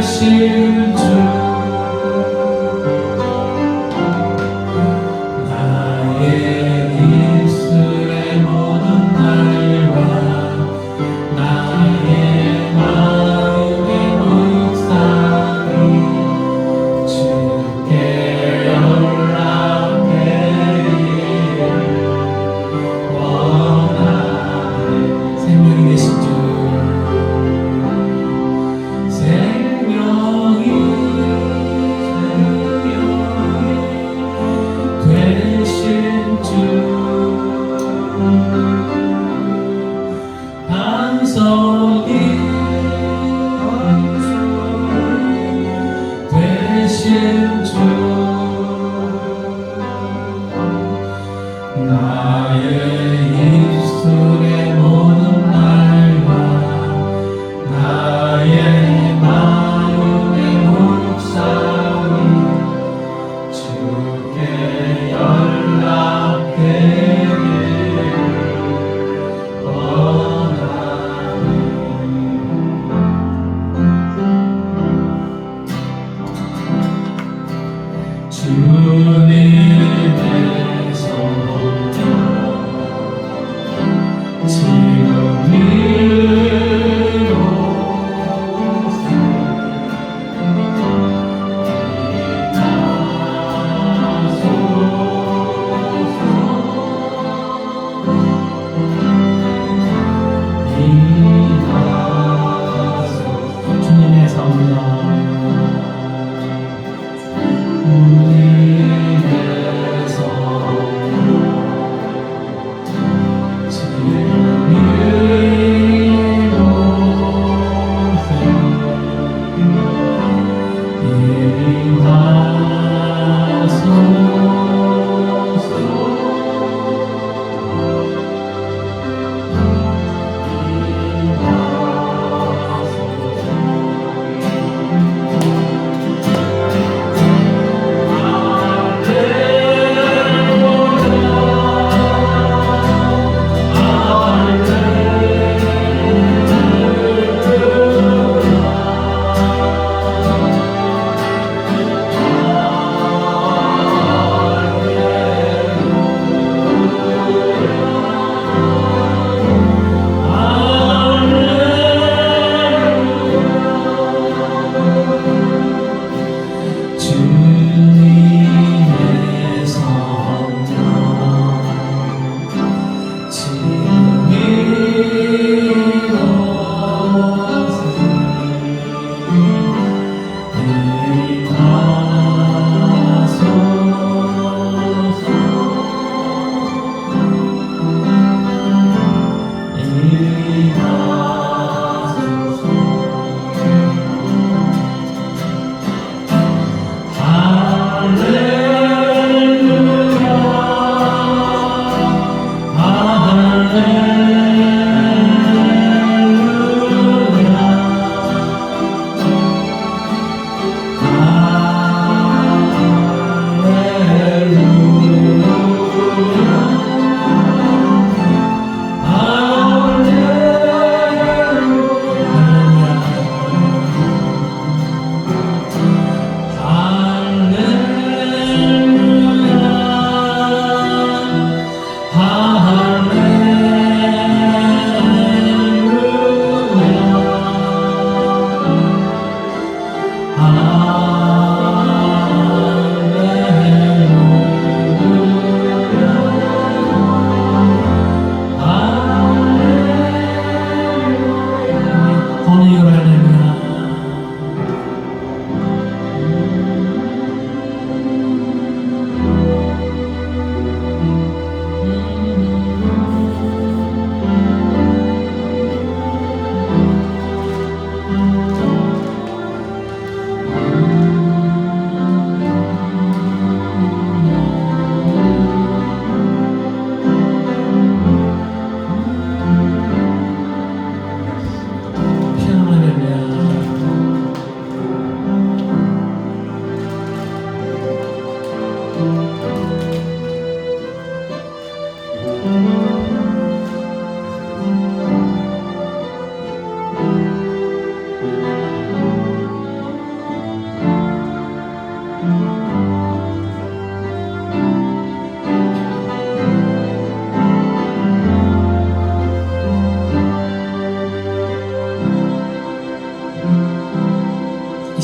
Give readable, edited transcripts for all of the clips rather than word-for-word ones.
되신 주 나의 입술의 모든 말과 나의 마음의 묵상이 주께 연락되기를 원하네. 생명이 되신 주 생명이 되신 주 반석이 되신 주 나의 입술의 모든 말과 나의 마음의 묵상이 주께 연락되기를 원하네.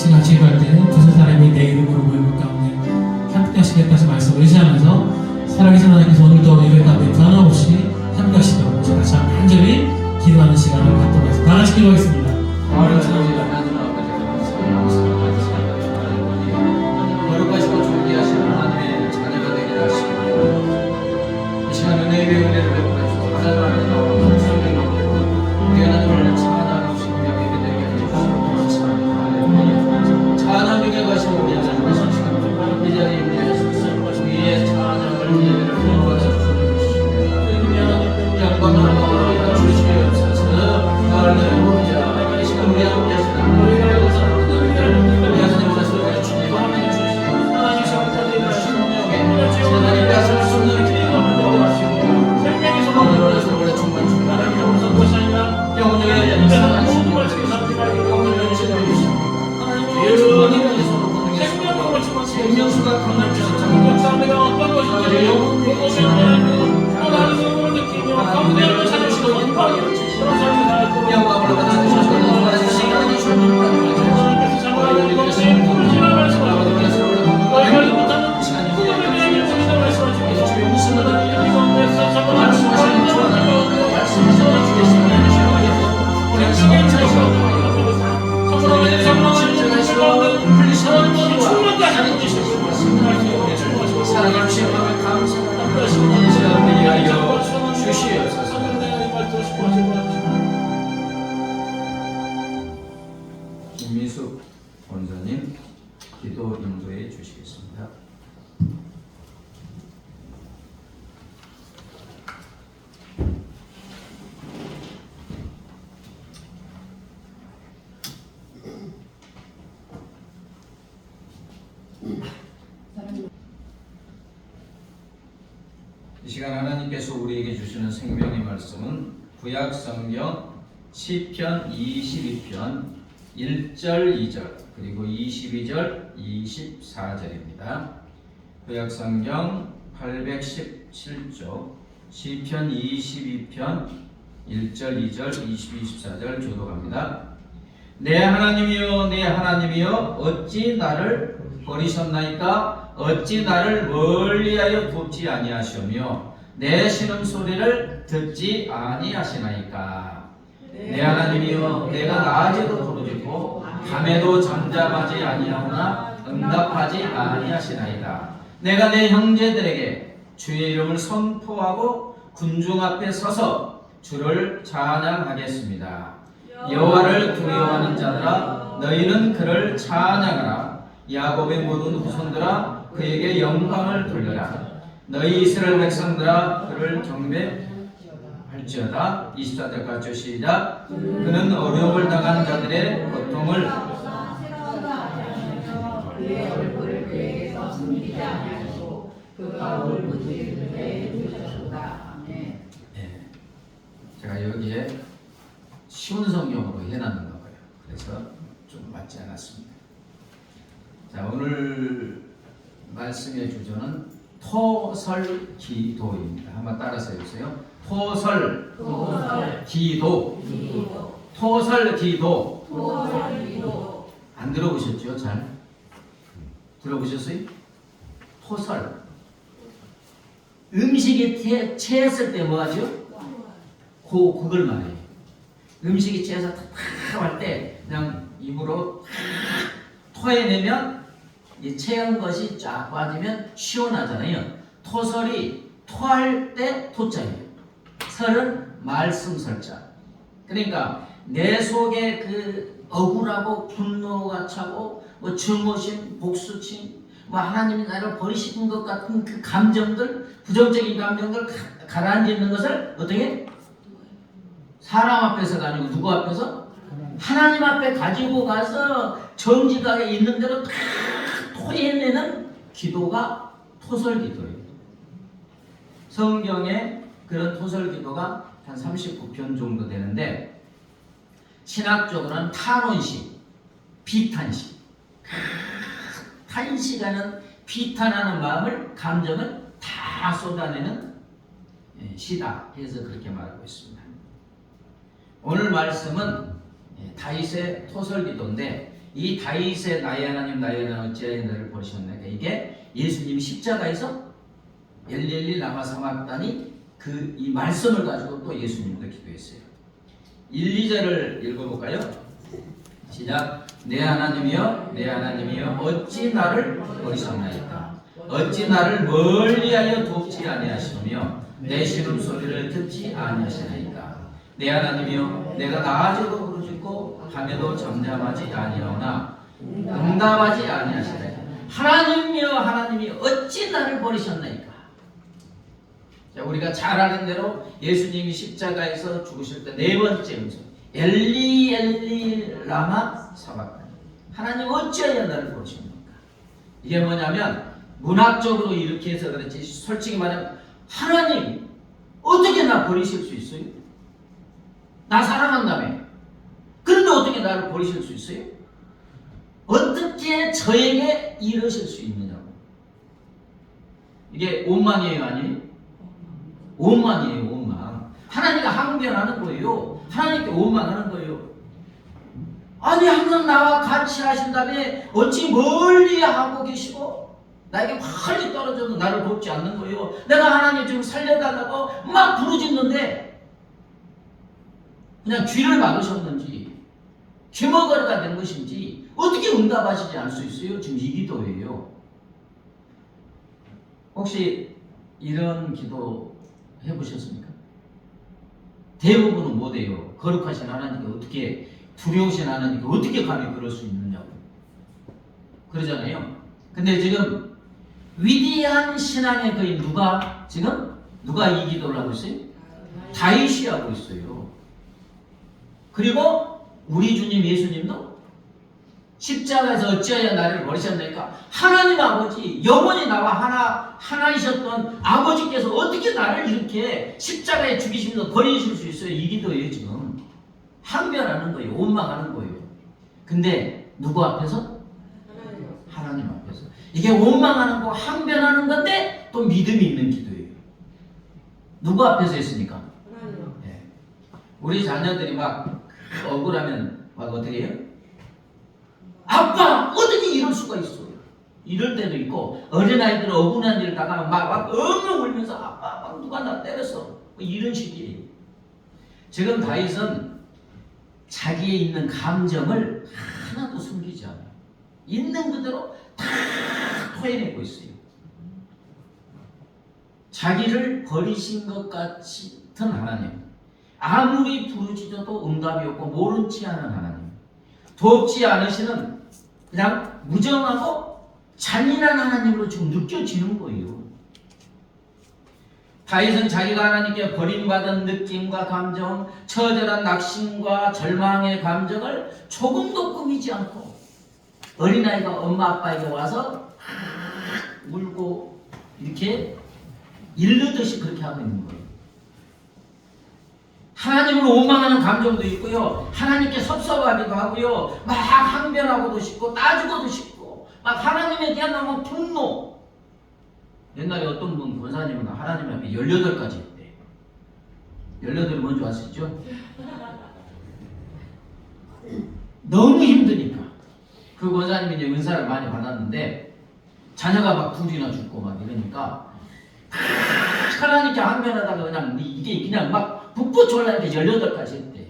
시간 지휘할 때 두세 사람이 내 이름으로 모인 것 가운데 함께하시겠다는 말씀을 의지하면서 살아계신 하나님께서 오늘도 예배 가운데 변함없이 함께하시도록 제가 참 간절히 기도하는 시간을 갖도록 하겠습니다. 다 같이 기도하겠습니다. 거룩하시고 존귀하신 하나님의 자녀가 되게 하시고 이 시간 은혜의 은혜를 베풀어 주셔서 하나님 나오는 성령님 우리 하나님을 찬양하고 신명 예배드리게 해주시고 감사합니다. 찬양 중에 가신 우리 하나님 하신 시간 이 자리에 우리의 주의 찬양을 예배를 드리고 주십니다. 영광을 주시옵소서. 할렐루야. 이 시간 우리 함께 하시는 우리 하나님 말씀을 주님 하나님 가슴을 쏟는 기도를 하시고 생명의 소리를 충만 충만하게 하옵소서. 영혼의 연약한 주님을 영혼의 연신을 주시고 영원히 서로 보는 게 생명수가 강할 주시고 어떤 것인지 영혼의 하나님을 느끼며 가운데를 찾으시고 인파하게 주시고 영광을 받아주셔서 너무나 시간이 주셨다는 사랑해 주신 것을 감사합니다. 시간을 위하여 주시옵소서. 김미숙 원사님 기도 인도해 주시겠습니다. 이 시간 하나님께서 우리에게 주시는 생명의 말씀은 구약 성경 시편 22편 1절 2절 그리고 22절 24절입니다. 구약 성경 817쪽 시편 22편 1절 2절 24절 교독합니다. 내 하나님이여 내 하나님이여 어찌 나를 버리셨나이까? 어찌 나를 멀리하여 돕지 아니하시오며 내 신음소리를 듣지 아니하시나이까? 내 하나님이여 내가 낮에도 부르짖고 밤에도 잠잠하지 아니하오나 응답하지 아니하시나이다. 내가 내 형제들에게 주의 이름을 선포하고 군중 앞에 서서 주를 찬양하겠습니다. 여호와를 두려워하는 자들아 너희는 그를 찬양하라. 야곱의 모든 후손들아 그에게 영광을 돌려라. 너희 이스라엘 백성들아 그를 경배할지어다. 24절까지 시작. 그는 어려움을 당한 자들의 고통을 그의 얼굴을 그에게서 숨기지 아니하시고 그가 울부짖을 때 들으셨도다. 아멘. 제가 여기에 쉬운 성경으로 해놨는 거예요. 그래서 좀 맞지 않았습니다. 자, 오늘 말씀의 주제는 토설 기도입니다. 한번 따라서 해주세요. 토설 기도. 토설 기도. 안 들어보셨죠? 잘 들어보셨어요? 토설. 음식이 체했을 때 뭐하죠? 그걸 말해요. 음식이 체해서 탁 할 때 그냥 입으로 토해내면 이 체한 것이 쫙 빠지면 시원하잖아요. 토설이 토할 때 토자예요. 설은 말씀설자. 그러니까 내 속에 그 억울하고 분노가 차고 뭐 증오심, 복수심, 뭐 하나님이 나를 버리시는 것 같은 그 감정들, 부정적인 감정들 가라앉는 것을 어떻게? 사람 앞에서가 아니고 누구 앞에서? 하나님 앞에 가지고 가서 정직하게 있는 대로 다 토해내는 기도가 토설 기도예요. 성경에 그런 토설 기도가 한 39편 정도 되는데 신학적으로는 탄원식, 비탄식. 탄식하는 비탄하는 마음을 감정을 다 쏟아내는 시다 해서 그렇게 말하고 있습니다. 오늘 말씀은 다윗의 토설기도인데 이 다윗의 나의 하나님 나의 하나님 어찌하여 나를 버리셨나이까, 이게 예수님이 십자가에서 엘리엘리 라마 사박다니 이 말씀을 가지고 또 예수님도 기도했어요. 1, 2절을 읽어볼까요? 시작. 내 하나님이여 내 하나님이여 어찌 나를 버리셨나이까. 어찌 나를 멀리하여 돕지 아니하시며 내 신음소리를 듣지 아니하시나이까. 내 하나님이여 내가 낮에도 부르짖고 밤에도 잠잠하지 아니하오나 응답하지 아니하시나이까. 하나님이여 하나님이 어찌 나를 버리셨나이까. 자, 우리가 잘 아는 대로 예수님이 십자가에서 죽으실 때 네 번째 음성 엘리 엘리 라마 사박다니. 하나님 어찌하여 나를 버리십니까? 이게 뭐냐면 문학적으로 이렇게 해서 그렇지 솔직히 말하면 하나님 어떻게 나 버리실 수 있어요? 나 사랑한다며. 그런데 어떻게 나를 버리실 수 있어요? 어떻게 저에게 이러실 수 있느냐고. 이게 오만이에요 아니에요? 오만이에요 오만. 하나님과 항변하는 거예요. 하나님께 오만하는 거예요. 아니 항상 나와 같이 하신다며 어찌 멀리 하고 계시고 나에게 멀리 떨어져도 나를 돕지 않는 거예요. 내가 하나님 좀 살려달라고 막 부르짖는데 그냥 귀를 막으셨는지 귀머거리가 된 것인지 어떻게 응답하시지 않을 수 있어요? 지금 이 기도예요. 혹시 이런 기도 해보셨습니까? 대부분은 못해요. 거룩하신 하나님께 어떻게, 두려우신 하나님께 어떻게 감히 그럴 수 있느냐고 그러잖아요. 근데 지금 위대한 신앙의 거인 누가 이 기도를 하고 있어요? 다윗이 하고 있어요. 그리고 우리 주님 예수님도 십자가에서 어찌하여 나를 버리셨나이까. 하나님 아버지 영원히 나와 하나이셨던 아버지께서 어떻게 나를 이렇게 십자가에 죽이시면서 버리실 수 있어요? 이 기도예요. 지금 항변하는 거예요. 원망하는 거예요. 근데 누구 앞에서? 하나님 앞에서. 이게 원망하는 거 항변하는 건데 또 믿음이 있는 기도예요. 누구 앞에서 했습니까? 네. 우리 자녀들이 막 억울하면 막 어떻게 해요? 아빠 어떻게 이럴 수가 있어? 이럴 때도 있고 어린아이들은 억울한 일 당하면 막 엉엉 울면서 아빠 누가 나 때렸어 뭐 이런 식이에요. 지금 다윗은 자기에 있는 감정을 하나도 숨기지 않아요. 있는 그대로 다 토해내고 있어요. 자기를 버리신 것 같은 하나님, 아무리 부르짖어도 응답이 없고 모른 체 하는 하나님, 돕지 않으시는 그냥 무정하고 잔인한 하나님으로 지금 느껴지는 거예요. 다윗은 자기가 하나님께 버림받은 느낌과 감정, 처절한 낙심과 절망의 감정을 조금도 꾸미지 않고 어린아이가 엄마 아빠에게 와서 울고 이렇게 일르듯이 그렇게 하고 있는 거예요. 하나님을 원망하는 감정도 있고요. 하나님께 섭섭하기도 하고요. 막 항변하고도 싶고 따지고도 싶고 막 하나님에 대한 너무 분노. 옛날에 어떤 분 권사님은 하나님 앞에 18가지 했대. 18이 뭔지 아시죠? 너무 힘드니까. 그 권사님이 이제 은사를 많이 받았는데 자녀가 막 둘이나 죽고 막 이러니까 하나님께 항변하다가 그냥 이게 그냥 막 북부졸라 이렇게 18가지 했대.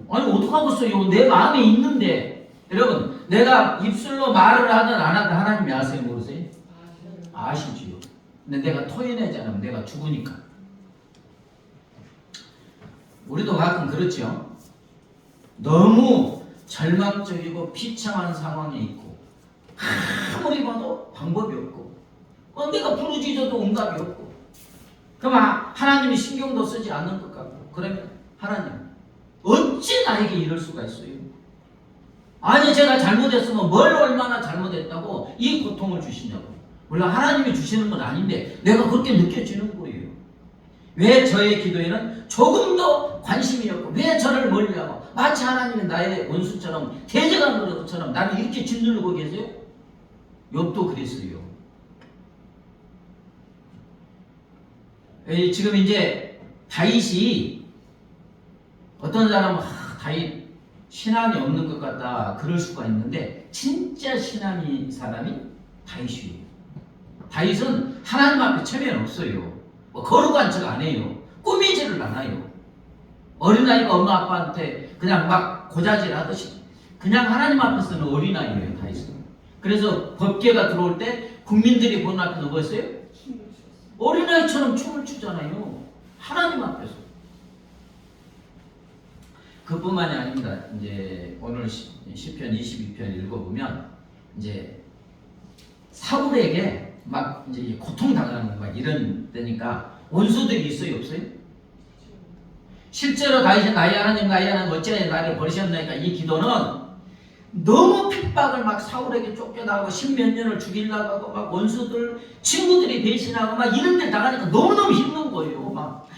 아니 어떡하겠어요. 내 마음에 있는데. 여러분 내가 입술로 말을 하든 안 하든 하나님이 아세요? 모르세요? 아시지요. 근데 내가 토해내지 않으면 내가 죽으니까. 우리도 가끔 그렇죠. 너무 절망적이고 비참한 상황에 있고 아무리 봐도 방법이 없고 내가 부르짖어도 응답이 없고 그럼 하나님이 신경도 쓰지 않는 것 같고 그러면 하나님 어찌 나에게 이럴 수가 있어요? 아니 제가 잘못했으면 뭘 얼마나 잘못했다고 이 고통을 주시냐고. 물론 하나님이 주시는 건 아닌데 내가 그렇게 느껴지는 거예요. 왜 저의 기도에는 조금도 관심이 없고 왜 저를 멀리하고 마치 하나님이 나의 원수처럼 대적한 것처럼 나를 이렇게 짓누르고 계세요? 욥도 그랬어요. 지금 이제 다윗이 어떤 사람은 다윗 신앙이 없는 것 같다 그럴 수가 있는데 진짜 신앙이 사람이 다윗이에요. 다윗은 하나님 앞에 체면 없어요. 뭐 거룩한 척 안 해요. 꾸미지를 않아요. 어린아이가 엄마 아빠한테 그냥 막 고자질 하듯이 그냥 하나님 앞에서는 어린아이예요. 다윗은. 그래서 법궤가 들어올 때 국민들이 보는 앞에서 뭐 했어요? 어린아이처럼 춤을 추잖아요. 하나님 앞에서. 그뿐만이 아닙니다. 이제 오늘 시편 22편 읽어보면 이제 사울에게 막 이제 고통 당하는 막 이런 때니까 원수들이 있어요, 없어요? 실제로 다윗이 나의 하나님 어찌하여 나를 버리셨나니까 이 기도는 너무 핍박을 막 사울에게 쫓겨나고 십몇 년을 죽이려고 하고 막 원수들 친구들이 배신하고 막 이런 데 당하니까 너무너무 힘든 거예요. 막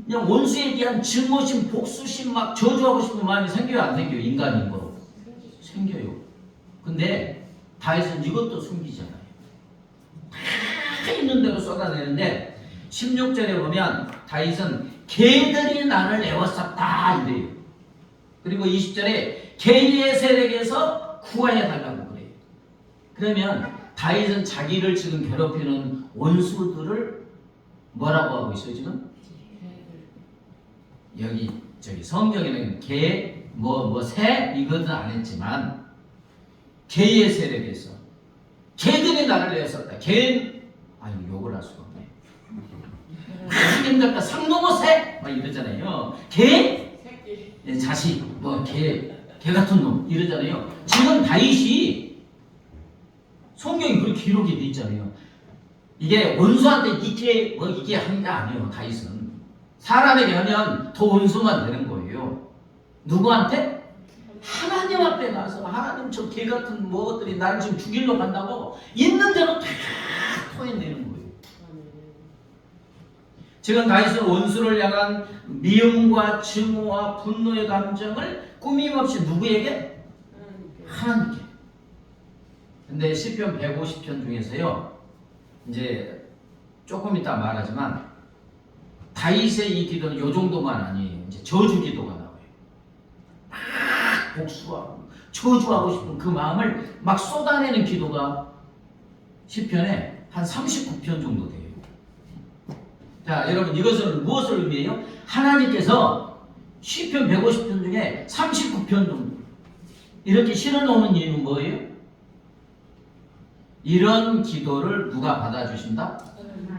그냥 원수에 대한 증오심, 복수심 막 저주하고 싶은 마음이 생겨요, 안 생겨요? 인간인 거로 생겨요. 근데 다윗은 이것도 숨기잖아요. 다 있는 대로 쏟아내는데 16절에 보면 다윗은 개들이 나를 애워쌌다 이래요. 그리고 20절에 개의 세력에서 구하여 달라고 그래요. 그러면 다윗은 자기를 지금 괴롭히는 원수들을 뭐라고 하고 있어요 지금? 여기 저기 성경에는 개, 새 이것은 안 했지만 개의 세력에서 개들이 나를 애웠었다. 개는 아니 욕을 할 수가 없네. 힘들다 상놈의 새 막 이러잖아요. 개 자식 뭐 개 같은 놈 이러잖아요. 지금 다윗이 성경이 그렇게 기록이 돼 있잖아요. 이게 원수한테 이게 한 게 아니에요. 다윗은 사람에게 하면 더 원수만 되는 거예요. 누구한테? 하나님 앞에 나서 하나님 저 개 같은 뭐들이 나를 지금 죽이려고 한다고 있는 대로 다 토해내는 거예요. 지금 다윗은 원수를 향한 미움과 증오와 분노의 감정을 꾸밈없이 누구에게? 하나님께. 근데 시편 150편 중에서요, 이제 조금 이따 말하지만 다윗의 이 기도는 요 정도만 아니에요. 이제 저주 기도가 나와요. 막 복수하고 저주하고 싶은 그 마음을 막 쏟아내는 기도가 시편에 한 39편 정도 돼요. 자, 여러분 이것은 무엇을 의미해요? 하나님께서 시편 150편 중에 39편 정도 이렇게 실어놓는 이유는 뭐예요? 이런 기도를 누가 받아주신다?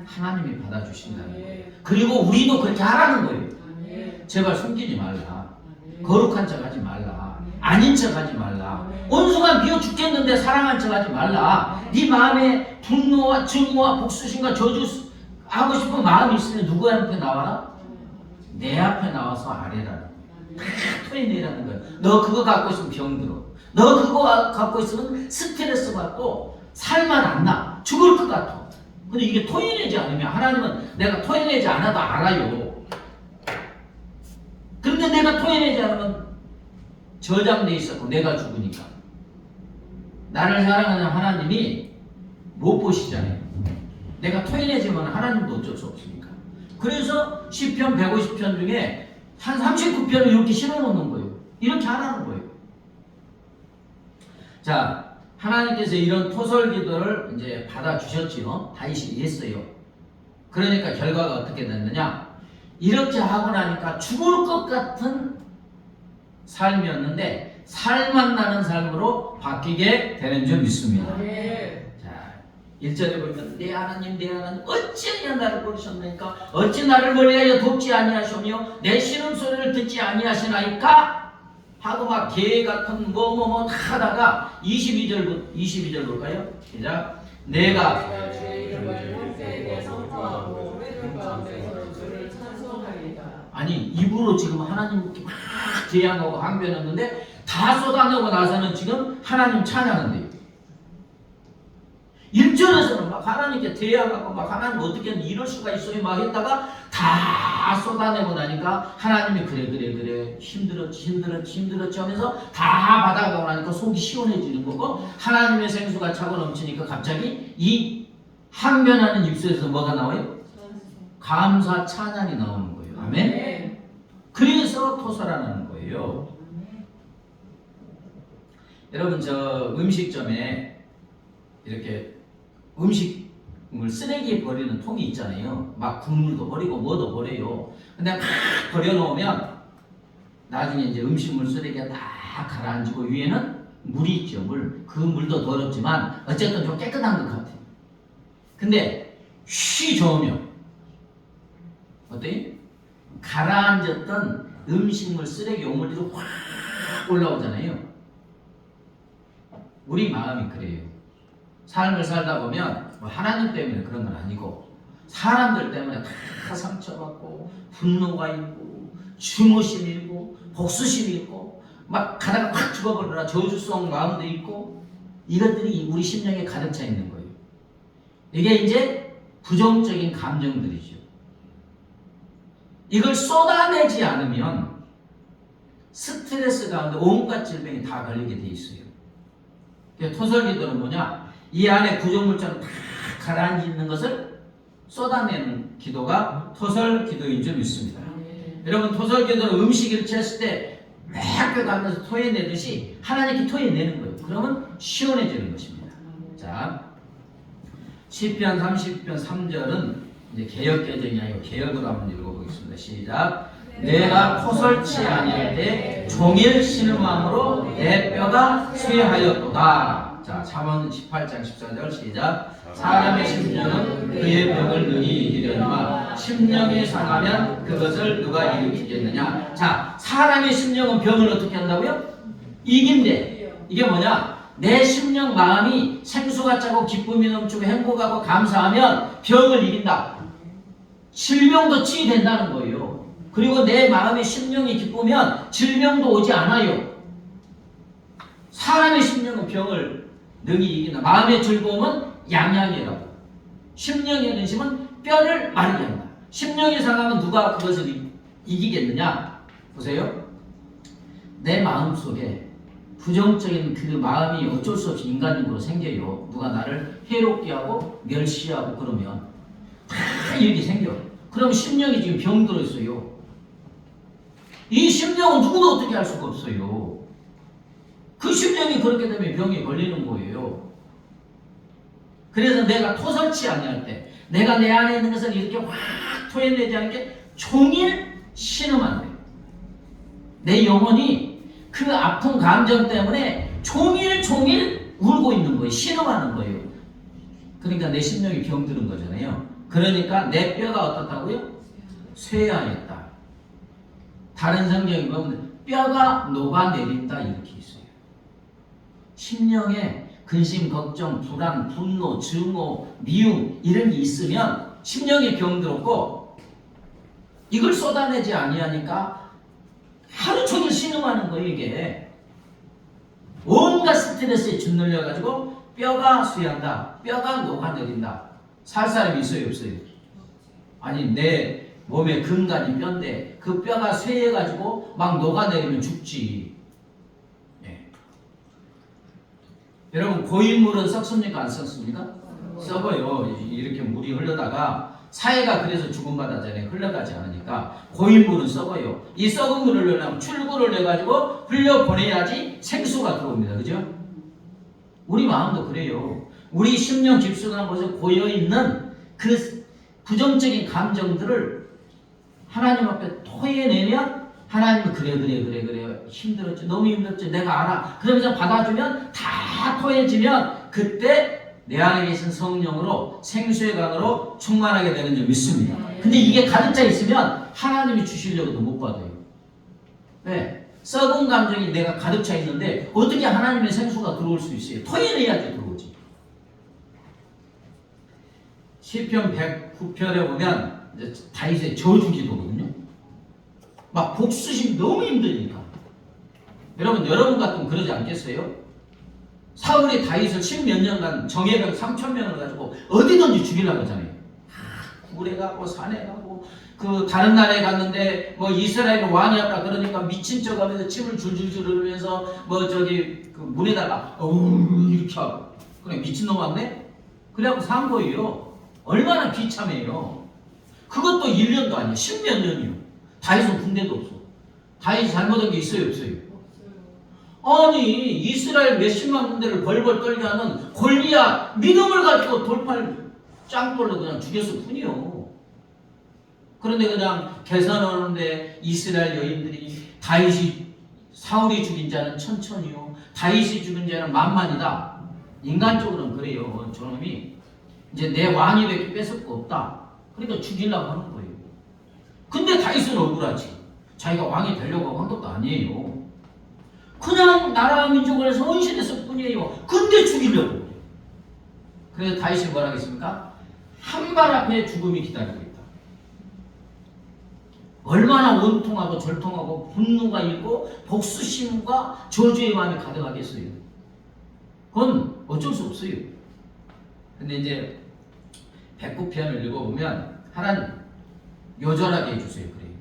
하나님이 받아주신다는 거예요. 그리고 우리도 그렇게 하라는 거예요. 제발 숨기지 말라. 거룩한 척 하지 말라. 아닌 척 하지 말라. 원수가 미워 죽겠는데 사랑한 척 하지 말라. 네 마음에 분노와 증오와 복수심과 저주 하고 싶은 마음이 있으면 누구한테 나와라? 내 앞에 나와서 아뢰라는 거예요. 다 토해내라는 거예요. 너 그거 갖고 있으면 병들어. 너 그거 갖고 있으면 스트레스 받고 살만 안 나. 죽을 것 같아. 근데 이게 토해내지 않으면 하나님은 내가 토해내지 않아도 알아요. 그런데 내가 토해내지 않으면 저장돼 있었고 내가 죽으니까. 나를 사랑하는 하나님이 못 보시잖아요. 내가 토해내지만 하나님도 어쩔 수 없으니까. 그래서 시편 150편 중에 한 39편을 이렇게 실어놓는 거예요. 이렇게 하라는 거예요. 자, 하나님께서 이런 토설 기도를 이제 받아주셨지요. 다윗이 했어요. 그러니까 결과가 어떻게 됐느냐? 이렇게 하고 나니까 죽을 것 같은 삶이었는데 살만 나는 삶으로 바뀌게 되는 줄 믿습니다. 자, 1절에 보면 내 하나님 어찌하여 나를 버리셨나이까? 어찌 나를 멀리하여 돕지 아니하시며 내 신음소리를 듣지 아니하시나이까? 하고 막 개 같은 뭐 다 하다가 22절 볼까요? 시작. 내가 아니 입으로 지금 하나님께 막 제안하고 항변했는데 다 쏟아내고 나서는 지금 하나님 찬양한대요. 1절에서는 막 하나님께 대항하고 막 하나님 어떻게 이럴 수가 있어요 막 했다가 다 쏟아내고 나니까 하나님이 그래 힘들었지 하면서 다 받아가고 나니까 속이 시원해지는 거고 하나님의 생수가 차고 넘치니까 갑자기 이 항변하는 입술에서 뭐가 나와요? 감사 찬양이 나오는 거예요. 아멘? 그래서 토설하는 거예요. 여러분 저 음식점에 이렇게 음식물 쓰레기 버리는 통이 있잖아요. 막 국물도 버리고 뭐도 버려요. 근데 막 버려놓으면 나중에 이제 음식물 쓰레기가 다 가라앉고 위에는 물이 있죠. 물. 그 물도 더럽지만 어쨌든 좀 깨끗한 것 같아요. 근데 쉬 저으면 어때요? 가라앉았던 음식물 쓰레기 오물들이 확 올라오잖아요. 우리 마음이 그래요. 삶을 살다 보면 뭐 하나님 때문에 그런 건 아니고 사람들 때문에 다 상처받고 분노가 있고 증오심이 있고 복수심이 있고 막 가다가 확 죽어버려라 저주성 마음도 있고 이것들이 우리 심령에 가득 차 있는 거예요. 이게 이제 부정적인 감정들이죠. 이걸 쏟아내지 않으면 스트레스 가운데 온갖 질병이 다 걸리게 돼 있어요. 토설기도는 뭐냐? 이 안에 구조물처럼 다 가라앉는 것을 쏟아내는 기도가 토설기도인 줄 믿습니다. 여러분 토설기도는 음식을 취했을 때 막 뼈가면서 토해내듯이 하나님께 토해내는 거예요. 그러면 시원해지는 것입니다. 자, 시편 30편 3절은 이제 개역개정이 아니고 개역으로 한번 읽어보겠습니다. 시작. 내가 토설치 아니할 때 종일 신음함으로 내 뼈가 쇠하였도다. 자, 잠언 18장 14절 시작. 사람의 심령은 그의 병을 능히 이기려니와 심령이 상하면 그것을 누가 일으키겠느냐. 자, 사람의 심령은 병을 어떻게 한다고요? 이긴대. 이게 뭐냐? 내 심령 마음이 생수가 차고 기쁨이 넘치고 행복하고 감사하면 병을 이긴다. 질병도 치유된다는 거예요. 그리고 내 마음의 심령이 기쁘면 질병도 오지 않아요. 사람의 심령은 병을 능히 이긴다. 마음의 즐거움은 양양이라고. 심령의 근심은 뼈를 마르게 한다. 심령이 상하면 누가 그것을 이기겠느냐? 보세요. 내 마음 속에 부정적인 그 마음이 어쩔 수 없이 인간적으로 생겨요. 누가 나를 해롭게 하고 멸시하고 그러면 다 이렇게 생겨. 그럼 심령이 지금 병 들어있어요. 이 심령은 누구도 어떻게 할 수가 없어요. 그 심령이 그렇게 되면 병이 걸리는 거예요. 그래서 내가 토설치 아니할 때 내가 내 안에 있는 것을 이렇게 확 토해내지 않은 게 종일 신음한 거예요. 내 영혼이 그 아픈 감정 때문에 종일 울고 있는 거예요. 신음하는 거예요. 그러니까 내 심령이 병드는 거잖아요. 그러니까 내 뼈가 어떻다고요? 쇠하였다. 다른 성경에 보면 뼈가 녹아내린다 이렇게 있어요. 심령에 근심, 걱정, 불안, 분노, 증오, 미움 이런 게 있으면 심령이 병들었고 이걸 쏟아내지 아니하니까 하루 종일 신음하는 거예요. 이게 온갖 스트레스에 짓눌려가지고 뼈가 쇠한다. 뼈가 녹아내린다. 살 사람이 있어요? 없어요? 아니 내 몸에 근간이 뼈인데 그 뼈가 쇠해가지고 막 녹아내리면 죽지. 예. 여러분 고인물은 썩습니까? 안 썩습니까? 썩어요. 이렇게 물이 흘러다가 사해가 그래서 죽음바다잖아요. 흘러가지 않으니까 고인물은 썩어요. 이 썩은 물을 내려면 출구를 내가지고 흘려보내야지 생수가 들어옵니다. 그죠? 우리 마음도 그래요. 우리 심령 깊숙한 곳에 고여있는 그 부정적인 감정들을 하나님 앞에 토해내면 하나님은 그래 힘들었지 너무 힘들었지 내가 알아 그러면서 받아주면 다 토해지면 그때 내 안에 계신 성령으로 생수의 강으로 충만하게 되는 줄 믿습니다. 근데 이게 가득 차 있으면 하나님이 주시려고도 못 받아요. 왜? 썩은 감정이 내가 가득 차 있는데 어떻게 하나님의 생수가 들어올 수 있어요? 토해내야지 들어오지. 시편 109편에 보면 이제 다윗의 저주 기도거든요. 막 복수심 너무 힘드니까. 여러분 같으면 그러지 않겠어요? 사울이 다윗을 10몇 년간 정예병 3,000명을 가지고 어디든지 죽이려고 하잖아요. 굴에 가고 산에 가고 그 다른 나라에 갔는데 뭐 이스라엘 왕이 왔다 그러니까 미친 척하면서 침을 줄줄줄 흘리면서 뭐 저기 그 문에다가 이렇게 하고 그래 미친놈 왔네? 그래갖고 산 거예요. 얼마나 비참해요. 그것도 1년도 아니야. 10몇 년이요. 다윗은 군대도 없어. 다윗이 잘못한 게 있어요 없어요? 아니 이스라엘 몇십만 군대를 벌벌 떨게 하는 골리앗 믿음을 가지고 돌팔 짱돌로 그냥 죽였을 뿐이요. 그런데 그냥 계산하는데 이스라엘 여인들이 사울이 죽인 자는 천천히요, 다윗이 죽인 자는 만만이다. 인간적으로는 그래요. 저놈이 이제 내 왕위밖에 뺏을 거 없다. 그러니까 죽이려고 하는 거예요. 근데 다윗은 억울하지. 자기가 왕이 되려고 한 것도 아니에요. 그냥 나라와 민족을 위해서 헌신했을 뿐이에요. 근데 죽이려고 그래요. 그래서 다윗이 뭐라 하겠습니까? 한 발 앞에 죽음이 기다리고 있다. 얼마나 원통하고 절통하고 분노가 일고 복수심과 저주의 마음이 가득하겠어요. 그건 어쩔 수 없어요. 근데 이제 백구편을 읽어보면 하나님 요절하게 해주세요. 그래요.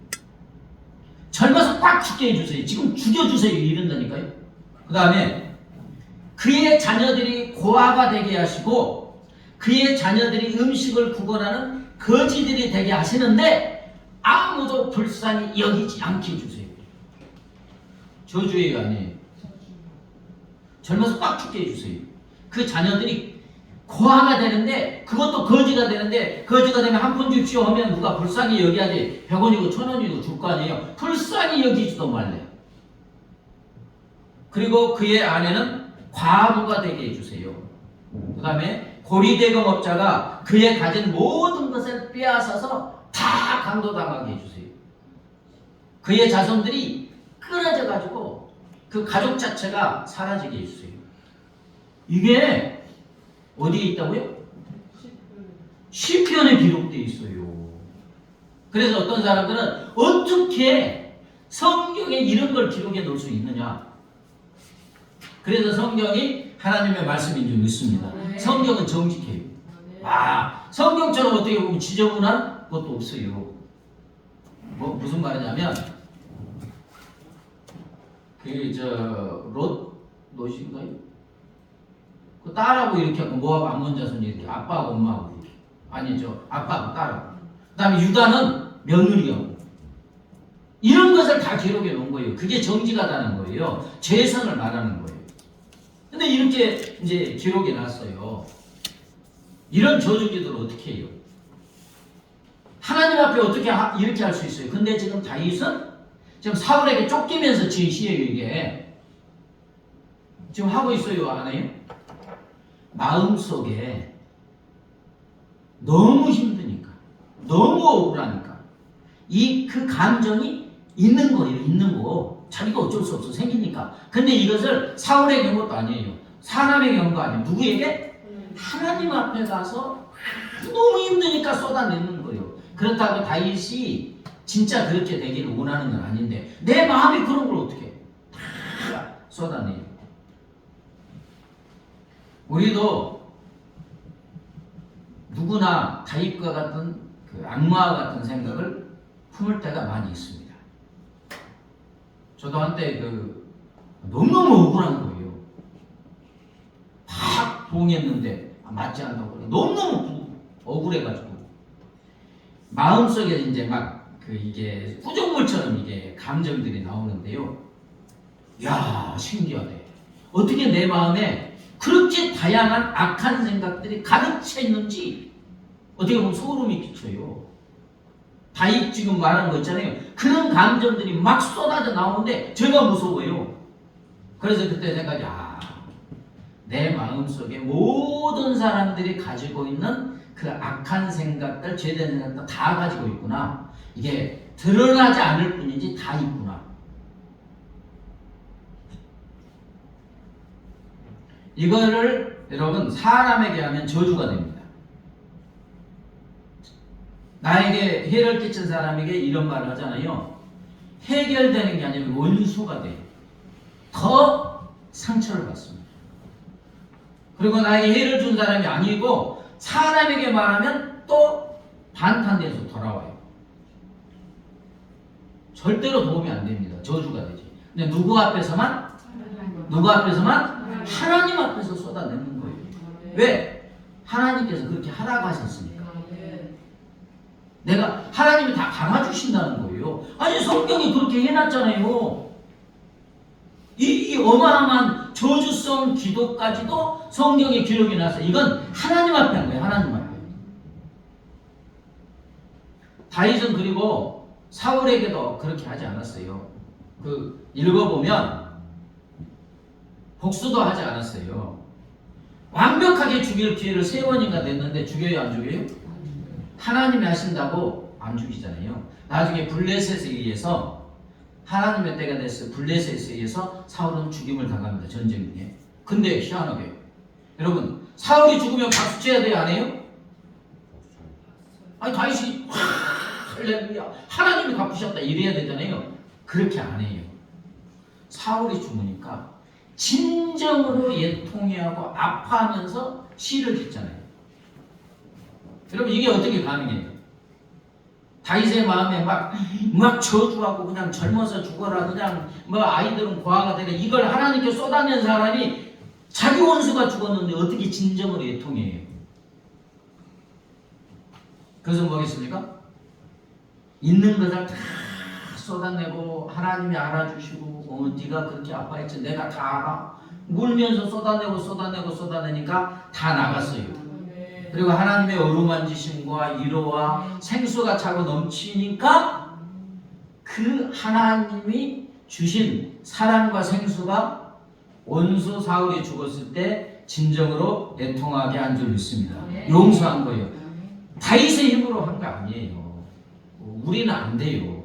젊어서 꽉 죽게 해주세요. 지금 죽여주세요. 이런다니까요. 그 다음에 그의 자녀들이 고아가 되게 하시고 그의 자녀들이 음식을 구걸하는 거지들이 되게 하시는데 아무도 불쌍히 여기지 않게 해주세요. 저주예요, 아니에요? 젊어서 꽉 죽게 해주세요. 그 자녀들이 고아가 되는데 그것도 거지가 되는데 거지가 되면 한 푼 줍시오 하면 누가 불쌍히 여기야지. 100원이고 1000원이고 줄 거 아니에요. 불쌍히 여기지도 말래요. 그리고 그의 아내는 과부가 되게 해주세요. 그 다음에 고리대금업자가 그의 가진 모든 것을 빼앗아서 다 강도당하게 해주세요. 그의 자손들이 끊어져 가지고 그 가족 자체가 사라지게 해주세요. 이게 어디에 있다고요? 시편에 기록되어 있어요. 그래서 어떤 사람들은 어떻게 성경에 이런 걸 기록해 놓을 수 있느냐. 그래서 성경이 하나님의 말씀인 줄 믿습니다. 성경은 정직해요. 성경처럼 어떻게 보면 지저분한 것도 없어요. 무슨 말이냐면 롯인가요? 그 딸하고 이렇게 하고 모압 암몬 자손이 이렇게 아빠하고 엄마하고 이렇게. 아니죠. 아빠하고 딸하고. 그 다음에 유다는 며느리하고. 이런 것을 다 기록해 놓은 거예요. 그게 정직하다는 거예요. 재성을 말하는 거예요. 근데 이렇게 이제 기록해 놨어요. 이런 저주기도를 어떻게 해요? 하나님 앞에 어떻게 이렇게 할 수 있어요? 근데 지금 다윗은 지금 사울에게 쫓기면서 지은 시예요. 이게 지금 하고 있어요, 안 해요? 마음속에 너무 힘드니까, 너무 억울하니까 그 감정이 있는 거예요. 있는 거. 자기가 어쩔 수 없어 생기니까. 근데 이것을 사울의 경우도 아니에요. 사람의 경우가 아니에요. 누구에게? 하나님 앞에 가서 너무 힘드니까 쏟아내는 거예요. 그렇다고 다윗이 진짜 그렇게 되기를 원하는 건 아닌데 내 마음이 그런 걸 어떻게 다 쏟아내요. 우리도 누구나 다윗과 같은 그 악마와 같은 생각을 품을 때가 많이 있습니다. 저도 한때 너무너무 억울한 거예요. 다 동의했는데 맞지 않다고 너무너무 억울해가지고 마음속에 이제 막 이게 구정물처럼 이게 감정들이 나오는데요. 야, 신기하네. 어떻게 내 마음에 그렇게 다양한 악한 생각들이 가득 차 있는지 어떻게 보면 소름이 끼쳐요. 다윗 지금 말한 거 있잖아요. 그런 감정들이 막 쏟아져 나오는데 제가 무서워요. 그래서 그때 생각이 내 마음속에 모든 사람들이 가지고 있는 그 악한 생각들, 죄된 생각들 다 가지고 있구나. 이게 드러나지 않을 뿐이지 다 있구나. 이거를 여러분 사람에게 하면 저주가 됩니다. 나에게 해를 끼친 사람에게 이런 말을 하잖아요. 해결되는 게 아니라 원수가 돼요. 더 상처를 받습니다. 그리고 나에게 해를 준 사람이 아니고 사람에게 말하면 또 반탄돼서 돌아와요. 절대로 도움이 안 됩니다. 저주가 되지. 근데 누구 앞에서만? 하나님 앞에서 쏟아내는 거예요. 왜? 하나님께서 그렇게 하라고 하셨으니까. 내가 하나님이 다 감아주신다는 거예요. 아니 성경이 그렇게 해놨잖아요. 이 이 어마어마한 저주성 기도까지도 성경에 기록이 나서 이건 하나님 앞에 한 거예요. 하나님 앞에. 다윗은 그리고 사울에게도 그렇게 하지 않았어요. 그 읽어보면 복수도 하지 않았어요. 완벽하게 죽일 기회를 3번인가 냈는데 죽여요, 안 죽여요? 하나님이 하신다고 안 죽이잖아요. 나중에 블레셋에 의해서 하나님의 때가 됐어요. 블레셋에 의해서 사울은 죽임을 당합니다. 전쟁 중에. 근데 희한하게 여러분, 사울이 죽으면 박수 쳐야 돼요, 안 해요? 아니 다윗이 할렐루야 하나님이 갚으셨다 이래야 되잖아요. 그렇게 안 해요. 사울이 죽으니까 진정으로 애통해하고 아파하면서 시를 짓잖아요. 여러분 이게 어떻게 가능해요? 다윗의 마음에 막 저주하고 그냥 젊어서 죽어라 그냥 뭐 아이들은 고아가 되라 이걸 하나님께 쏟아낸 사람이 자기 원수가 죽었는데 어떻게 진정으로 애통해요? 그래서 뭐겠습니까? 있는 것을 다 쏟아내고 하나님이 알아주시고 네가 그렇게 아파했지 내가 다 알아 울면서 쏟아내니까 다 나갔어요. 그리고 하나님의 어루만지심과 위로와 생수가 차고 넘치니까 그 하나님이 주신 사랑과 생수가 원수 사울이 죽었을 때 진정으로 애통하게 한 줄 믿습니다. 용서한 거예요. 다윗의 힘으로 한 거 아니에요. 우리는 안 돼요.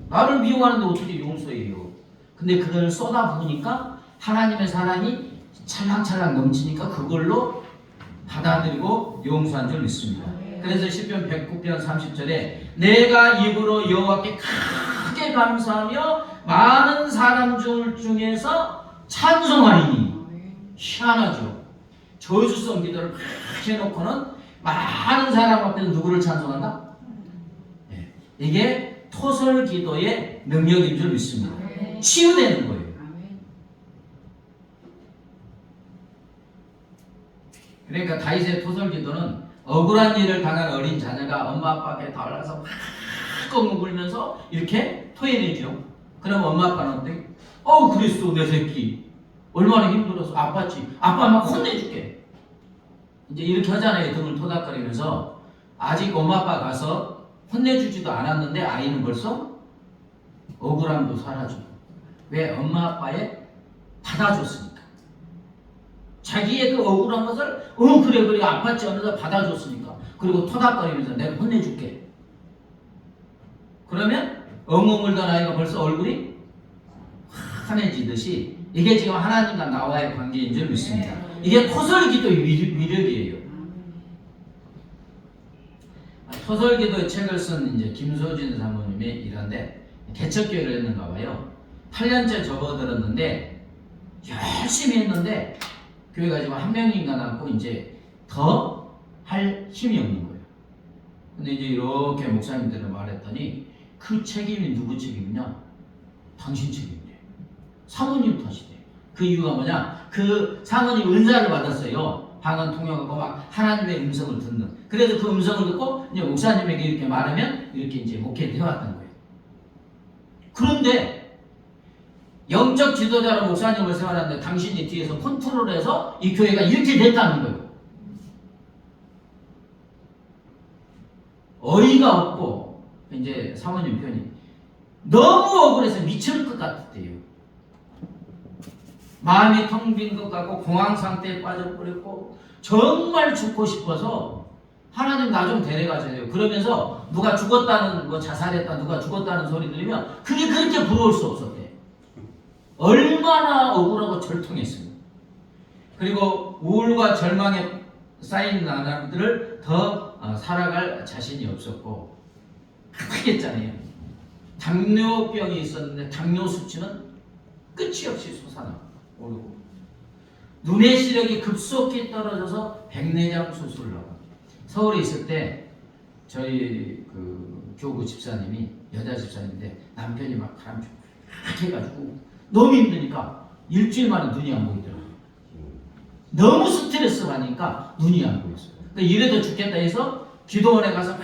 나를 미워하는데 어떻게 용서해요? 근데 그걸 쏟아부으니까 하나님의 사랑이 찰랑찰랑 넘치니까 그걸로 받아들이고 용서한 줄 믿습니다. 그래서 시편 109편 30절에 내가 입으로 여호와께 크게 감사하며 많은 사람 중에서 찬송하리니 희한하죠. 저주성 기도를 그렇게 해놓고는 많은 사람 앞에서 누구를 찬송한다? 네. 이게 토설 기도의 능력인 줄 믿습니다. 치유되는 거예요. 그러니까 다윗의 토설 기도는 억울한 일을 당한 어린 자녀가 엄마 아빠께 달라서 막 끙끙 울면서 이렇게 토해내죠. 그럼 엄마 아빠는 어때? 그랬어 내 새끼 얼마나 힘들어서 아팠지. 아빠 막 혼내줄게. 이제 이렇게 하잖아요. 등을 토닥거리면서. 아직 엄마 아빠 가서 혼내주지도 않았는데 아이는 벌써 억울함도 사라지고. 왜? 엄마 아빠의 받아줬으니까. 자기의 그 억울한 것을 그래 아팠지 않아서 받아줬으니까. 그리고 토닥거리면서 내가 혼내줄게. 그러면 엉엉 울던 아이가 벌써 얼굴이 환해지듯이 이게 지금 하나님과 나와의 관계인 줄 믿습니다. 이게 토설기도의 위력이에요. 토설기도의 책을 쓴 이제 김소진 사모님이 이런데 개척교회를 했는가 봐요. 8년째 접어들었는데 열심히 했는데 교회가 지금 한 명인가 남고 이제 더 할 힘이 없는 거예요. 근데 이제 이렇게 목사님들을 말했더니 그 책임이 누구 책임이냐? 당신 책임이에요. 사모님 탓이래. 그 이유가 뭐냐? 그 사모님 은사를 받았어요. 방언 통역하고 막 하나님의 음성을 듣는. 그래서 그 음성을 듣고 이제 목사님에게 이렇게 말하면 이렇게 이제 목회를 해왔던 거예요. 그런데 영적 지도자로 목사님을 세워놨는데 당신이 뒤에서 컨트롤해서 이 교회가 이렇게 됐다는 거예요. 어이가 없고 이제 사모님 편이 너무 억울해서 미칠 것 같았대요. 마음이 텅 빈 것 같고 공황 상태에 빠져버렸고 정말 죽고 싶어서 하나님 나 좀 데려가세요. 그러면서 누가 죽었다는 뭐 자살했다 누가 죽었다는 소리 들으면 그게 그렇게 부러울 수 없었대. 얼마나 억울하고 절통했습니다. 그리고 우울과 절망에 쌓인 사람들을 더 살아갈 자신이 없었고 크겠잖아요. 당뇨병이 있었는데 당뇨 수치는 끝이 없이 솟아나오르고 눈의 시력이 급속히 떨어져서 백내장 수술을 하고 서울에 있을 때 저희 그 교구 집사님이 여자 집사님인데 남편이 막 바람 쫙 해가지고 너무 힘드니까 일주일 만에 눈이 안 보이더라고요. 너무 스트레스 받으니까 눈이 안 보였어요. 그러니까 이래도 죽겠다 해서 기도원에 가서 막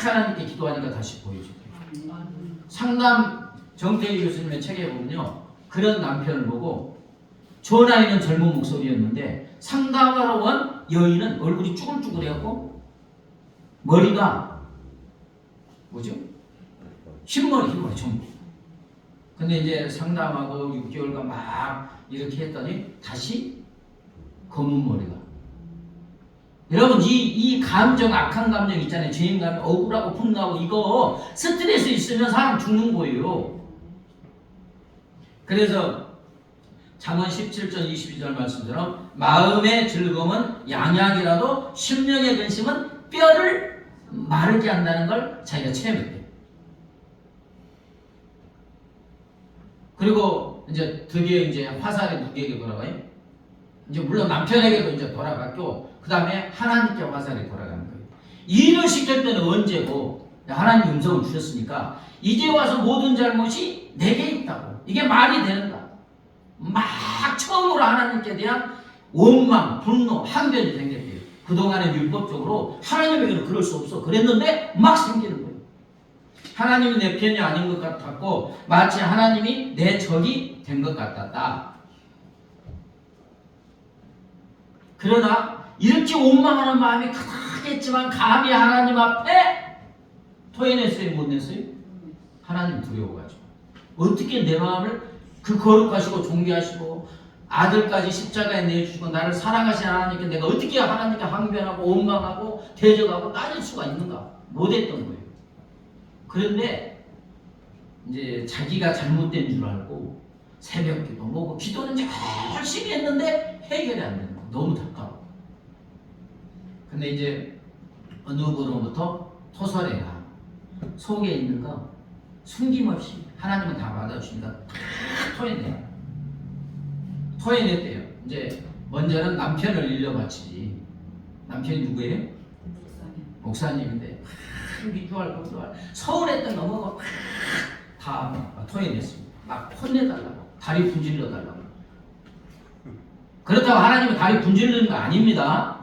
하나님께 기도하니까 다시 보여주더라고요. 상담 정태희 교수님의 책에 보면요. 그런 남편을 보고 좋은 아이는 젊은 목소리였는데 상담하러 온 여인은 얼굴이 쭈글쭈글해갖고 머리가 뭐죠? 흰머리 전부. 근데 이제 상담하고 6개월간 막 이렇게 했더니 다시 검은 머리가. 여러분 이 감정, 악한 감정 있잖아요. 죄인감이 억울하고 분노하고 이거 스트레스 있으면 사람 죽는 거예요. 그래서 잠언 17절 22절 말씀처럼 마음의 즐거움은 양약이라도 심령의 근심은 뼈를 마르게 한다는 걸 자기가 체험했대요. 그리고 이제 드디어 이제 화살이 누구에게 돌아가요? 이제 물론 남편에게도 이제 돌아갔고 그 다음에 하나님께 화살이 돌아가는 거예요. 일을 시킬 때는 언제고 하나님 음성을 주셨으니까 이제 와서 모든 잘못이 내게 있다고. 이게 말이 되는가? 막 처음으로 하나님께 대한 원망, 분노, 항변이 생겼대요. 그동안에 율법적으로 하나님에게는 그럴 수 없어 그랬는데 막 생기는 거예요. 하나님이 내 편이 아닌 것 같았고 마치 하나님이 내 적이 된 것 같았다. 그러나 이렇게 원망하는 마음이 크겠지만 감히 하나님 앞에 토해냈어요? 못 냈어요? 하나님 두려워가지고 어떻게 내 마음을 그 거룩하시고 존귀하시고 아들까지 십자가에 내주시고 나를 사랑하신 하나님께 내가 어떻게 하나님께 항변하고 원망하고 대적하고 따질 수가 있는가? 못했던 거예요. 그런데 이제 자기가 잘못된 줄 알고 새벽기도 뭐고 기도는 열심히 했는데 해결이 안 되는 거예요. 너무 답답하고. 근데 이제 어느 분으로부터 토설해라. 속에 있는 거 숨김없이 하나님은 다 받아주시니까 다 토해내라. 토해냈대요. 이제 먼저는 남편을 일러바치지. 남편이 누구예요? 목사님인데 미주알 서울했던 넘어가 다 토해냈습니다. 막 혼내달라고 다리 분질러 달라고. 그렇다고 하나님은 다리 분질르는 거 아닙니다.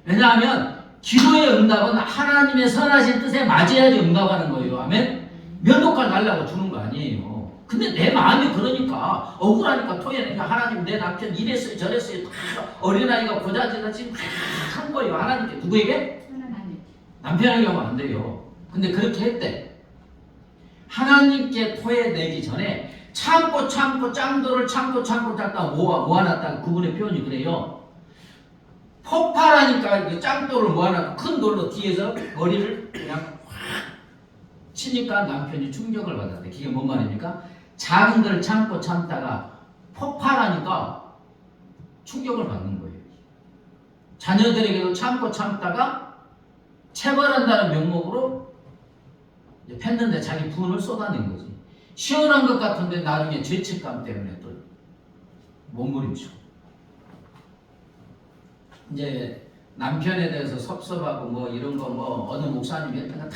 왜냐하면 기도의 응답은 하나님의 선하신 뜻에 맞아야지 응답하는 거예요. 아멘. 면도칼 달라고 주는 거 아니에요. 근데 내 마음이 그러니까 억울하니까 토해내니까 하나님 내 남편 이랬어요 저랬어요 어린아이가 고자질하지 한 거예요. 하나님께. 누구에게? 남편에게 하면 안 돼요. 근데 그렇게 했대. 하나님께 토해내기 전에 참고 짱돌을 참고 짰다 모아놨다. 그분의 표현이 그래요. 폭발하니까 짱돌을 모아놨고 큰 돌로 뒤에서 머리를 그냥 확 치니까 남편이 충격을 받았대. 그게 뭔 말입니까? 작은 걸 참고 참다가 폭발하니까 충격을 받는 거예요. 자녀들에게도 참고 참다가 체벌한다는 명목으로 팼는데 자기 분을 쏟아낸 거지. 시원한 것 같은데 나중에 죄책감 때문에 또 몸부림치고. 이제 남편에 대해서 섭섭하고 뭐 이런 거 뭐 어느 목사님이 했던 거 다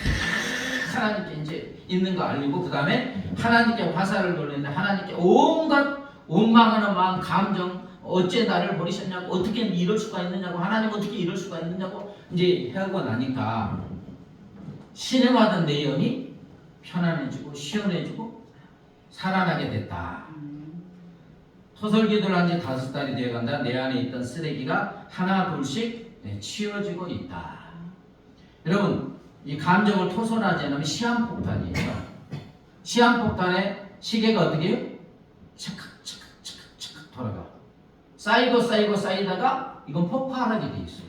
하나님께 이제 있는 거 알리고 그 다음에 하나님께 화살을 돌리는데 하나님께 온갖 원망하는 마음, 감정 어째 나를 버리셨냐고 어떻게 이럴 수가 있느냐고 하나님 어떻게 이럴 수가 있느냐고 이제 하고 나니까 신음하던 내 영이 편안해지고 시원해지고 살아나게 됐다. 토설기도를 한 지 5달이 되어간다. 내 안에 있던 쓰레기가 하나 둘씩 치워지고 있다. 여러분 이 감정을 토설하지 않으면 시한폭탄이에요. 시한폭탄의 시계가 어떻게 해요? 착각 돌아가. 쌓이고 쌓이다가 이건 폭발하게 돼 있어요.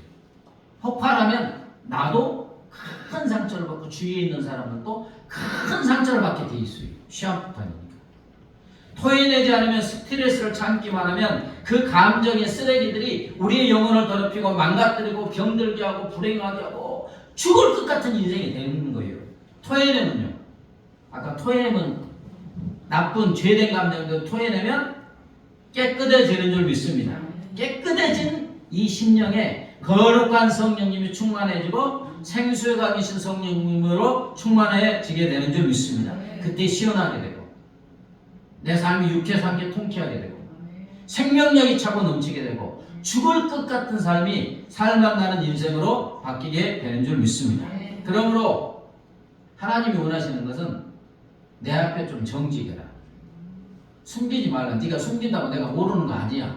폭발하면 나도 큰 상처를 받고 주위에 있는 사람은 또 큰 상처를 받게 돼 있어요. 시한폭탄이니까. 토해내지 않으면 스트레스를 참기만 하면 그 감정의 쓰레기들이 우리의 영혼을 더럽히고 망가뜨리고 병들게 하고 불행하게 하고 죽을 것 같은 인생이 되는 거예요. 토해내면요. 아까 토해내면 나쁜 죄된 감정들 토해내면 깨끗해지는 줄 믿습니다. 깨끗해진 이 심령에 거룩한 성령님이 충만해지고 생수가 계신 성령님으로 충만해지게 되는 줄 믿습니다. 그때 시원하게 되고 내 삶이 유쾌하게 통쾌하게 되고 생명력이 차고 넘치게 되고 죽을 것 같은 삶이 살맛나는 인생으로 바뀌게 되는 줄 믿습니다. 그러므로 하나님이 원하시는 것은 내 앞에 좀 정직해라. 숨기지 말라. 네가 숨긴다고 내가 모르는 거 아니야.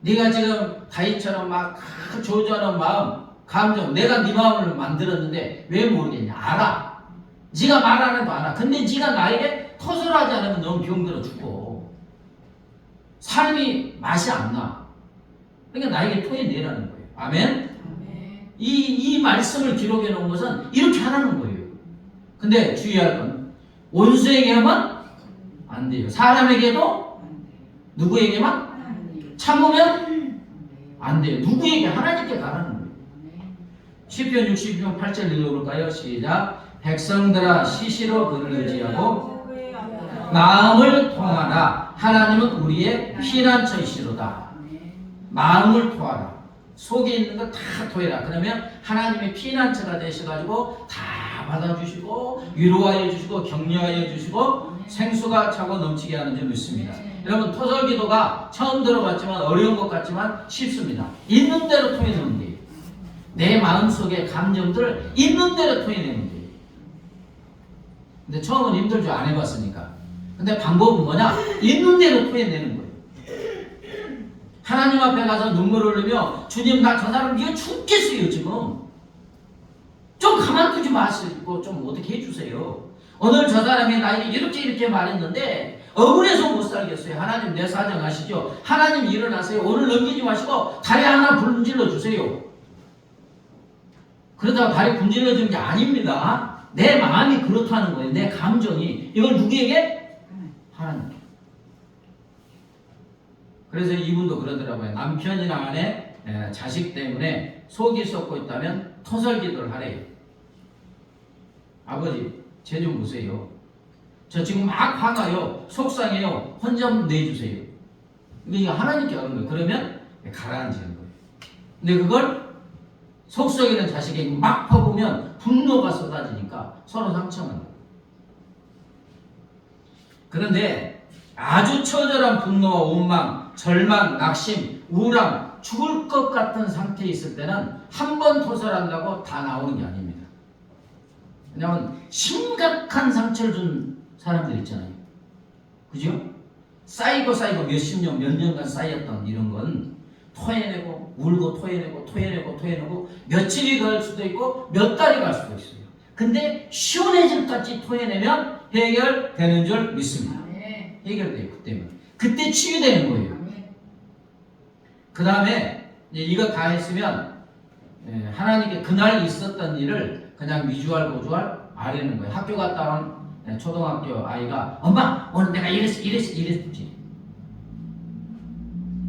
네가 지금 다윗처럼 막 조절하는 마음, 감정, 내가 네 마음을 만들었는데 왜 모르겠냐? 알아. 네가 말 안 해도 알아. 근데 네가 나에게 토설하지 않으면 넌 병들어 죽고 삶이 맛이 안 나. 그러니까 나에게 토해내라는 거예요. 아멘? 이 말씀을 기록해 놓은 것은 이렇게 하라는 거예요. 근데 주의할 건 원수에게 하면 안 돼요. 사람에게도 누구에게만 참으면 안 돼요. 누구에게? 하나님께 가라는 거예요. 시편 62편 8절 읽어볼까요? 시작. 백성들아 시시로 그를 의지하고 마음을 통하라. 하나님은 우리의 피난처이시로다. 마음을 토하라. 속에 있는 거 다 토해라. 그러면 하나님의 피난처가 되셔가지고 다 받아주시고 위로하여 주시고 격려하여 주시고 생수가 차고 넘치게 하는 줄 믿습니다. 여러분 토설기도가 처음 들어봤지만 어려운 것 같지만 쉽습니다. 있는 대로 토해내는 거예요. 내 마음속의 감정들을 있는 대로 토해내는 거예요. 근데 처음은 힘들죠. 안 해봤으니까. 근데 방법은 뭐냐? 있는 대로 토해내는 거예요. 하나님 앞에 가서 눈물을 흘리며 주님 나 저 사람 이거 죽겠어요 지금. 좀 가만두지 마시고 좀 어떻게 해주세요. 오늘 저 사람이 나에게 이렇게 말했는데 억울해서 못 살겠어요. 하나님 내 사정 아시죠? 하나님 일어나세요. 오늘 넘기지 마시고 다리 하나 분질러 주세요. 그러다가 다리 분질러 주는 게 아닙니다. 내 마음이 그렇다는 거예요. 내 감정이. 이걸 누구에게? 하나님. 그래서 이분도 그러더라고요. 남편이나 아내, 자식 때문에 속이 썩고 있다면 토설기도를 하래요. 아버지, 쟤 좀 보세요. 저 지금 막 화나요. 속상해요. 혼 좀 내주세요. 이게 하나님께 하는 거예요. 그러면 가라앉히는 거예요. 근데 그걸 속썩이는 자식에게 막 퍼보면 분노가 쏟아지니까 서로 상처만 나요. 그런데 아주 처절한 분노와 원망, 절망, 낙심, 우울함, 죽을 것 같은 상태에 있을 때는 한 번 토설한다고 다 나오는 게 아닙니다. 왜냐하면 심각한 상처를 준 사람들 있잖아요. 그죠? 쌓이고 몇십 년, 몇 년간 쌓였던 이런 건 토해내고 울고 토해내고 며칠이 갈 수도 있고 몇 달이 갈 수도 있어요. 근데 시원해질 까지 토해내면 해결되는 줄 믿습니다. 해결돼요. 그때면. 그때 치유되는 거예요. 그 다음에 이거 다 했으면 하나님께 그날 있었던 일을 그냥 미주알 고주알 아뢰는 거예요. 학교 갔다 온 초등학교 아이가 엄마 오늘 내가 이랬지.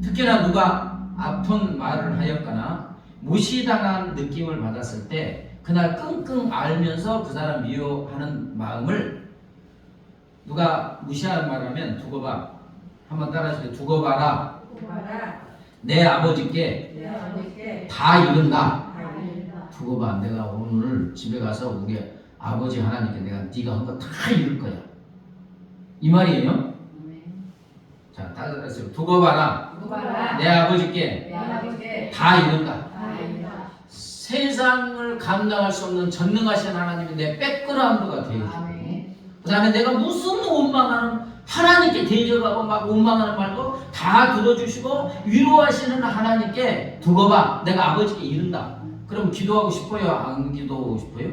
특히나 누가 아픈 말을 하였거나 무시당한 느낌을 받았을 때 그날 끙끙 앓면서 그 사람 미워하는 마음을 누가 무시하는 말을 하면 두고 봐. 한번 따라하세요. 두고 봐라. 내 아버지께 다 이른다. 두고 봐. 내가 오늘 집에 가서 우리 아버지 하나님께 내가 네가 한 거 다 이룰 거야. 이 말이에요. 자, 따라하세요. 두고 봐라. 내 아버지께 다 이룬다. 세상을 감당할 수 없는 전능하신 하나님이 내 백그라운드가 되어주고 그 다음에 내가 무슨 원망하는 하나님께 대적하고 막 원망하는 말도 다 들어주시고 위로하시는 하나님께 두고 봐. 내가 아버지께 이른다. 그럼 기도하고 싶어요? 안 기도하고 싶어요?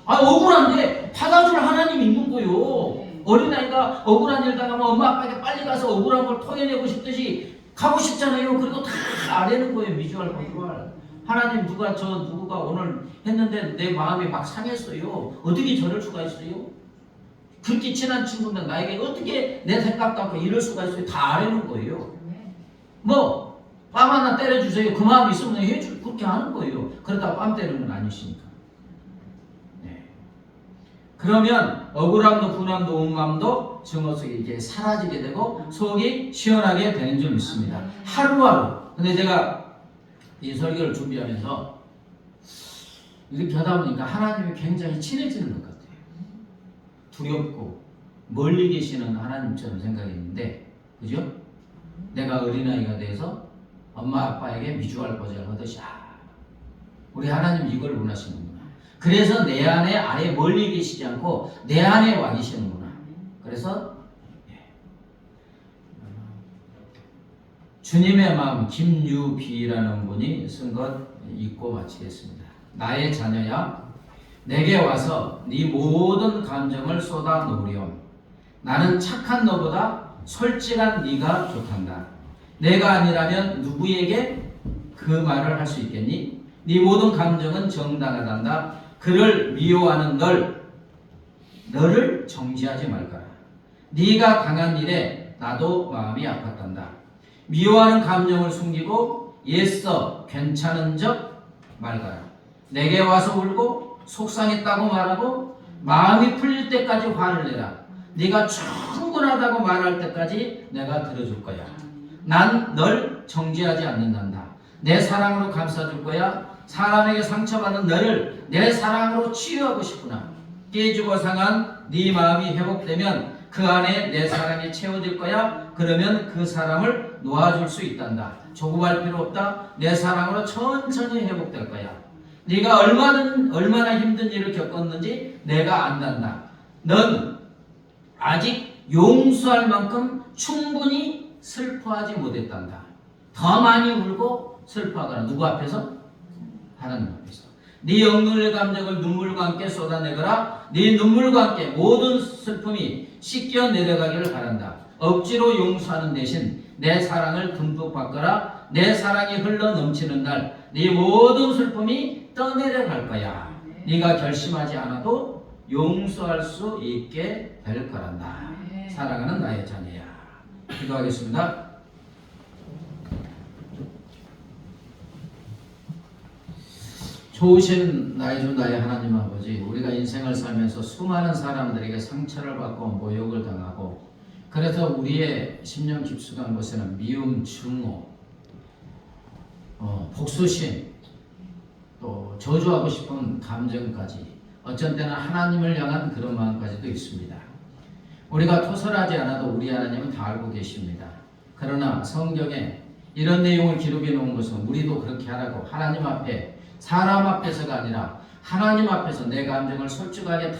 억울한데 받아줄 하나님이 있는 거요. 어린아이가 억울한 일 당하면 엄마 아빠에게 빨리 가서 억울한 걸 토해내고 싶듯이 가고 싶잖아요. 그리고 다 아뢰는 거예요. 미주알 고주알. 하나님 누구가 오늘 했는데 내 마음이 막 상했어요. 어떻게 저럴 수가 있어요? 그렇게 친한 친구인데 나에게 어떻게 내 생각도 않고 이럴 수가 있어요? 다 아뢰는 거예요. 뭐 뺨 하나 때려주세요. 그 마음이 있으면 그렇게 하는 거예요. 그러다가 뺨 때리는 건 아니시니까. 네. 그러면 억울함도 분함도 원망도 증오 속에 이게 사라지게 되고 속이 시원하게 되는 줄 믿습니다. 하루하루. 근데 제가 이 설교를 준비하면서 이렇게 하다 보니까 하나님이 굉장히 친해지는 것 같아요. 두렵고 멀리 계시는 하나님처럼 생각했는데, 그죠? 내가 어린아이가 돼서 엄마 아빠에게 미주알 고주알 하듯이 우리 하나님 이걸 원하시는구나. 그래서 내 안에 아예 멀리 계시지 않고 내 안에 와 계시는구나. 그래서 주님의 마음 김유비라는 분이 쓴 것 읽고 마치겠습니다. 나의 자녀야 내게 와서 네 모든 감정을 쏟아 놓으렴. 나는 착한 너보다 솔직한 네가 좋단다. 내가 아니라면 누구에게 그 말을 할 수 있겠니? 네 모든 감정은 정당하단다. 그를 미워하는 너를 정지하지 말거라. 네가 강한 일에 나도 마음이 아팠단다. 미워하는 감정을 숨기고 애써 괜찮은 적 말거라. 내게 와서 울고 속상했다고 말하고 마음이 풀릴 때까지 화를 내라. 네가 충분하다고 말할 때까지 내가 들어줄 거야. 난 널 정죄하지 않는단다. 내 사랑으로 감싸줄 거야. 사람에게 상처받은 너를 내 사랑으로 치유하고 싶구나. 깨지고 상한 네 마음이 회복되면 그 안에 내 사랑이 채워질 거야. 그러면 그 사람을 놓아줄 수 있단다. 조급할 필요 없다. 내 사랑으로 천천히 회복될 거야. 네가 얼마나 힘든 일을 겪었는지 내가 안단다. 넌 아직 용서할 만큼 충분히 슬퍼하지 못했단다. 더 많이 울고 슬퍼하거나. 누구 앞에서? 하나님 앞에서. 네 억눌릴 감정을 눈물과 함께 쏟아내거라. 네 눈물과 함께 모든 슬픔이 씻겨 내려가기를 바란다. 억지로 용서하는 대신 내 사랑을 듬뿍 받거라. 내 사랑이 흘러 넘치는 날 네 모든 슬픔이 떠내려갈 거야. 네가 결심하지 않아도 용서할 수 있게 될 거란다. 사랑하는 나의 자녀야. 기도하겠습니다. 좋으신 나의 주 나의 하나님 아버지, 우리가 인생을 살면서 수많은 사람들에게 상처를 받고 모욕을 당하고, 그래서 우리의 심령 깊숙한 곳에는 미움, 증오, 복수심, 또 저주하고 싶은 감정까지, 어쩐 때는 하나님을 향한 그런 마음까지도 있습니다. 우리가 토설하지 않아도 우리 하나님은 다 알고 계십니다. 그러나 성경에 이런 내용을 기록해 놓은 것은 우리도 그렇게 하라고, 하나님 앞에, 사람 앞에서가 아니라 하나님 앞에서 내 감정을 솔직하게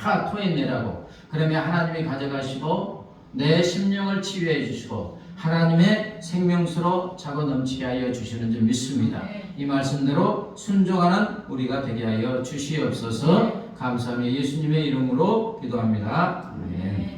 다 토해내라고. 그러면 하나님이 가져가시고 내 심령을 치유해 주시고 하나님의 생명수로 차고 넘치게 하여 주시는 줄 믿습니다. 이 말씀대로 순종하는 우리가 되게 하여 주시옵소서. 감사하며 예수님의 이름으로 기도합니다. 아멘.